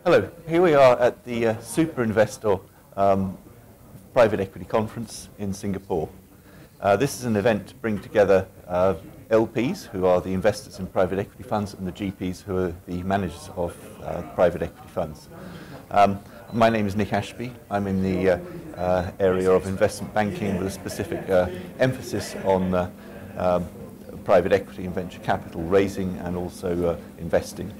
Hello, here we are at the SuperInvestor private equity conference in Singapore. This is an event to bring together LPs, who are the investors in private equity funds, and the GPs, who are the managers of private equity funds. My name is Nick Ashby. I'm in the area of investment banking with a specific emphasis on private equity and venture capital raising and also investing.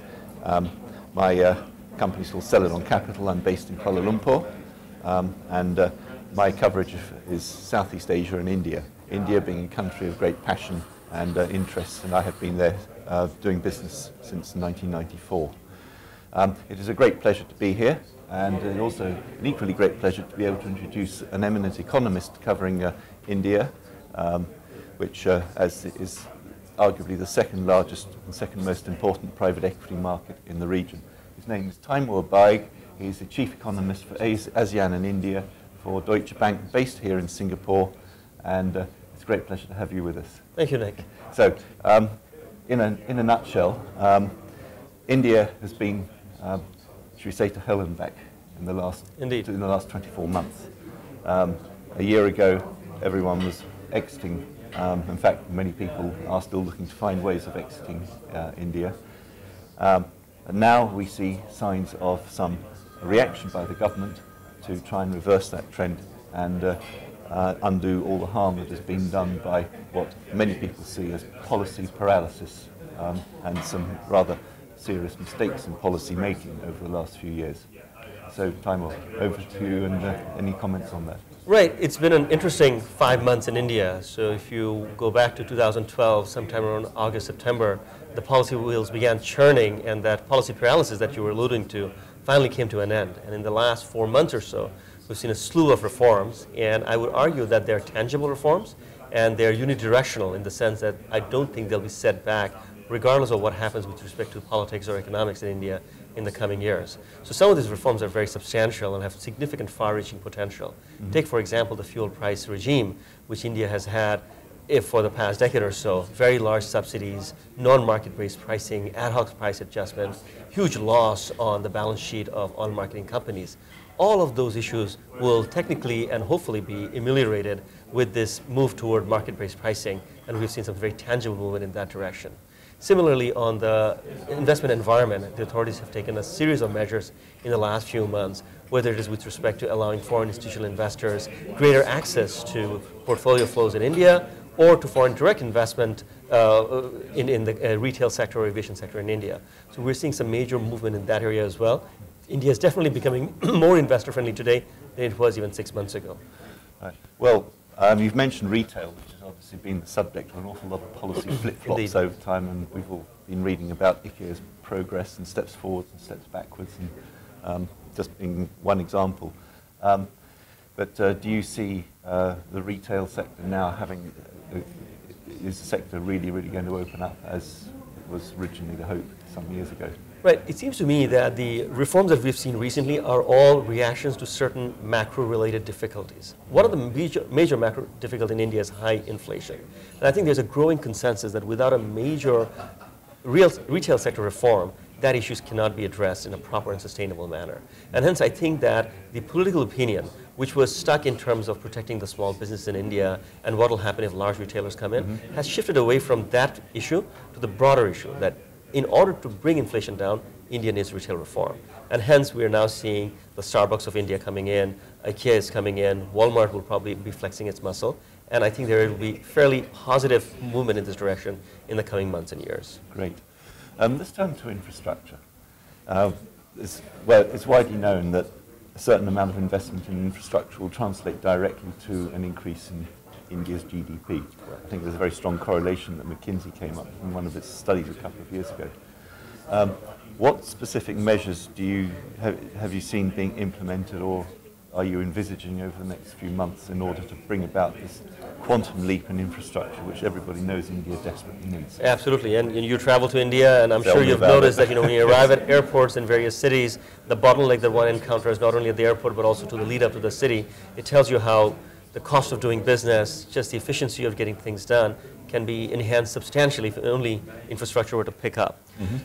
My company's called Sell It On Capital. I'm based in Kuala Lumpur, and my coverage is Southeast Asia and India. India being a country of great passion and interest, and I have been there doing business since 1994. It is a great pleasure to be here, and also an equally great pleasure to be able to introduce an eminent economist covering India, which as is arguably the second largest and second most important private equity market in the region. His name is Taimur Baig. He's the chief economist for ASEAN and India for Deutsche Bank, based here in Singapore, and it's a great pleasure to have you with us. Thank you, Nick. So, in a nutshell, India has been, should we say, to hell and back in the last 24 months. A year ago, everyone was exiting. In fact, many people are still looking to find ways of exiting India. And now we see signs of some reaction by the government to try and reverse that trend and undo all the harm that has been done by what many people see as policy paralysis and some rather serious mistakes in policy making over the last few years. So, Taimur, over to you, and any comments on that? Right. It's been an interesting 5 months in India. So if you go back to 2012, sometime around August, September, the policy wheels began churning, and that policy paralysis that you were alluding to finally came to an end. And in the last 4 months or so, we've seen a slew of reforms, and I would argue that they're tangible reforms, and they're unidirectional in the sense that I don't think they'll be set back regardless of what happens with respect to politics or economics in India in the coming years. So some of these reforms are very substantial and have significant far-reaching potential. Mm-hmm. Take, for example, the fuel price regime, which India has had for the past decade or so. Very large subsidies, non-market-based pricing, ad hoc price adjustments, huge loss on the balance sheet of oil marketing companies. All of those issues will technically and hopefully be ameliorated with this move toward market-based pricing, and we've seen some very tangible movement in that direction. Similarly, on the investment environment, the authorities have taken a series of measures in the last few months, whether it is with respect to allowing foreign institutional investors greater access to portfolio flows in India, or to foreign direct investment in the retail sector or aviation sector in India. So we're seeing some major movement in that area as well. India is definitely becoming more investor-friendly today than it was even 6 months ago. Right. Well, you've mentioned retail, which has obviously been the subject of an awful lot of policy flip-flops over time, and we've all been reading about IKEA's progress and steps forwards and steps backwards, and just being one example. But do you see the retail sector now having, is the sector really going to open up as was originally the hope some years ago? Right. It seems to me that the reforms that we've seen recently are all reactions to certain macro-related difficulties. One of the major macro difficulty in India is high inflation. And I think there's a growing consensus that without a major retail sector reform, that issues cannot be addressed in a proper and sustainable manner. And hence I think that the political opinion, which was stuck in terms of protecting the small business in India and what will happen if large retailers come in, has shifted away from that issue to the broader issue that in order to bring inflation down, India needs retail reform. And hence we are now seeing the Starbucks of India coming in, IKEA is coming in, Walmart will probably be flexing its muscle, and I think there will be fairly positive movement in this direction in the coming months and years. Great. Let's turn to infrastructure. It's widely known that a certain amount of investment in infrastructure will translate directly to an increase in India's GDP. I think there's a very strong correlation that McKinsey came up with in one of its studies a couple of years ago. What specific measures have you seen being implemented, or are you envisaging over the next few months in order to bring about this quantum leap in infrastructure, which everybody knows India desperately needs? Absolutely, and you travel to India, and I'm sure you've noticed that when you arrive at airports in various cities, the bottleneck that one encounters not only at the airport but also to the lead up to the city, it tells you how the cost of doing business, just the efficiency of getting things done, can be enhanced substantially if only infrastructure were to pick up. Mm-hmm.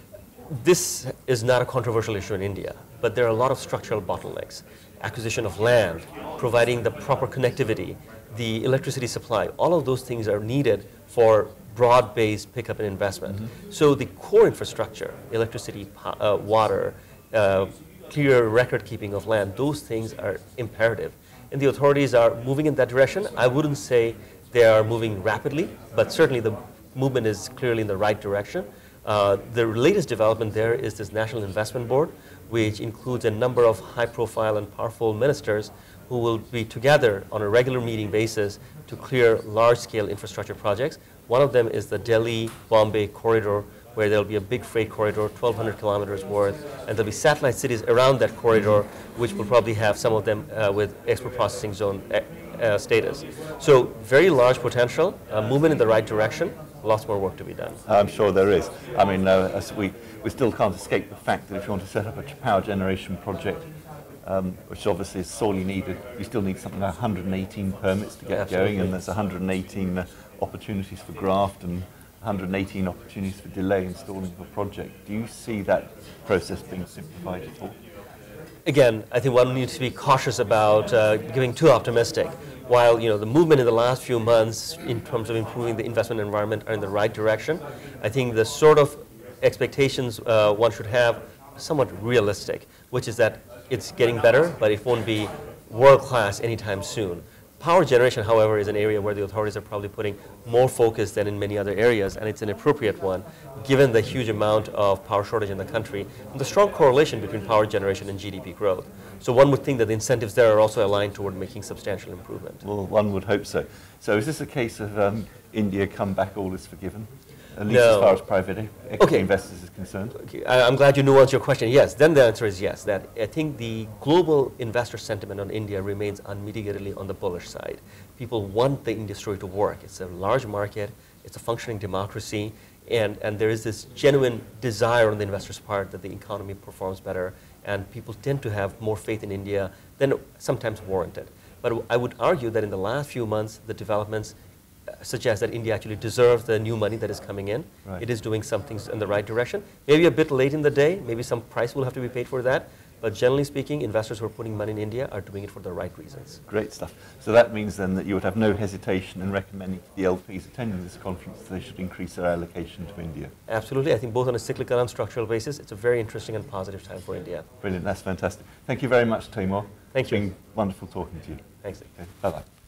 This is not a controversial issue in India, but there are a lot of structural bottlenecks. Acquisition of land, providing the proper connectivity, the electricity supply, all of those things are needed for broad-based pickup in investment. So the core infrastructure, electricity, water, clear record keeping of land, those things are imperative. And the authorities are moving in that direction. I wouldn't say they are moving rapidly, but certainly the movement is clearly in the right direction. The latest development there is this National Investment Board, which includes a number of high-profile and powerful ministers who will be together on a regular meeting basis to clear large-scale infrastructure projects. One of them is the Delhi-Bombay corridor, where there'll be a big freight corridor, 1,200 kilometers worth, and there'll be satellite cities around that corridor, which will probably have some of them with export processing zone status. So very large potential, movement in the right direction, lots more work to be done. I'm sure there is. I mean, we still can't escape the fact that if you want to set up a power generation project, which obviously is sorely needed, you still need something like 118 permits to get going, and there's 118 opportunities for graft and 118 opportunities for delay installing the project. Do you see that process being simplified at all? Again, I think one needs to be cautious about getting too optimistic. While the movement in the last few months in terms of improving the investment environment are in the right direction, I think the sort of expectations one should have are somewhat realistic, which is that it's getting better, but it won't be world-class anytime soon. Power generation, however, is an area where the authorities are probably putting more focus than in many other areas, and it's an appropriate one, given the huge amount of power shortage in the country and the strong correlation between power generation and GDP growth. So one would think that the incentives there are also aligned toward making substantial improvement. Well, one would hope so. So is this a case of India come back, all is forgiven? At least as far as private equity investors is concerned? Okay. I'm glad you nuanced your question. Yes, then the answer is yes. That I think the global investor sentiment on India remains unmitigatedly on the bullish side. People want the India story to work. It's a large market, it's a functioning democracy, and there is this genuine desire on the investors' part that the economy performs better, and people tend to have more faith in India than sometimes warranted. But I would argue that in the last few months, the developments suggest that India actually deserves the new money that is coming in. Right. It is doing some things in the right direction. Maybe a bit late in the day, maybe some price will have to be paid for that. But generally speaking, investors who are putting money in India are doing it for the right reasons. Great stuff. So that means then that you would have no hesitation in recommending the LPs attending this conference that they should increase their allocation to India. Absolutely. I think both on a cyclical and structural basis, it's a very interesting and positive time for India. Brilliant. That's fantastic. Thank you very much, Taimur. Thank you. It's been wonderful talking to you. Thanks. Okay. Bye-bye.